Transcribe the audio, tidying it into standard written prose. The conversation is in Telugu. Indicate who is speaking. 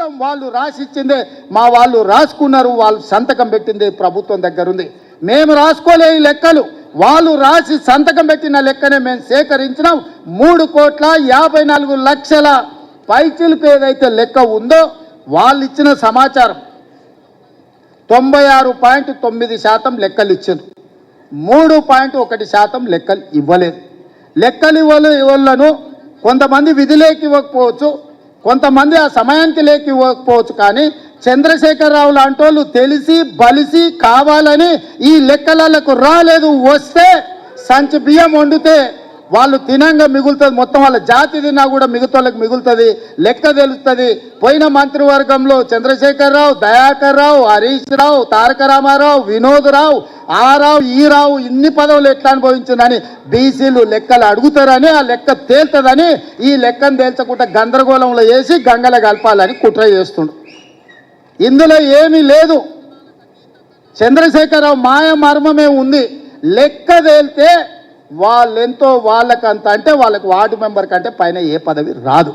Speaker 1: కేవలం వాళ్ళు రాసిచ్చిందే, మా వాళ్ళు రాసుకున్నారు, వాళ్ళు సంతకం పెట్టింది ప్రభుత్వం దగ్గర ఉంది. మేము రాసుకోలే ఈ లెక్కలు, వాళ్ళు రాసి సంతకం పెట్టిన లెక్కనే మేము సేకరించినాం. 3,54,00,000 పైచిలకు ఏదైతే లెక్క ఉందో వాళ్ళు ఇచ్చిన సమాచారం 96.9% లెక్కలు ఇచ్చారు. 3.1% లెక్కలు ఇవ్వలేదు. లెక్కలు ఇవ్వలను కొంతమంది విధిలేకి ఇవ్వకపోవచ్చు, కొంతమంది ఆ సమయానికి లేకి ఇవ్వకపోవచ్చు. కానీ చంద్రశేఖరరావు లాంటి వాళ్ళు తెలిసి బలిసి కావాలని ఈ లెక్కలకు రాలేదు. వస్తే సంచి బియ్యం వండితే వాళ్ళు తినంగా మిగులుతుంది, మొత్తం వాళ్ళ జాతి తిన్నా కూడా మిగతాళ్ళకి మిగులుతుంది, లెక్క తెలుస్తుంది. పోయిన మంత్రివర్గంలో చంద్రశేఖరరావు, దయాకర్ రావు, హరీష్ రావు, తారక రామారావు, వినోద్ రావు, ఆ రావు ఈ రావు ఇన్ని పదవులు ఎట్లా అనుభవించిందని బీసీలు లెక్కలు అడుగుతారని, ఆ లెక్క తేల్తుందని ఈ లెక్కను తేల్చకుండా గందరగోళంలో వేసి గంగల కలపాలని కుట్ర చేస్తుండు. ఇందులో ఏమీ లేదు. చంద్రశేఖరరావు మాయ మర్మమే ఉంది. లెక్క తేలితే వాళ్ళెంతో వాళ్ళకంత అంటే వాళ్ళకి వార్డు మెంబర్ కంటే పైన ఏ పదవి రాదు.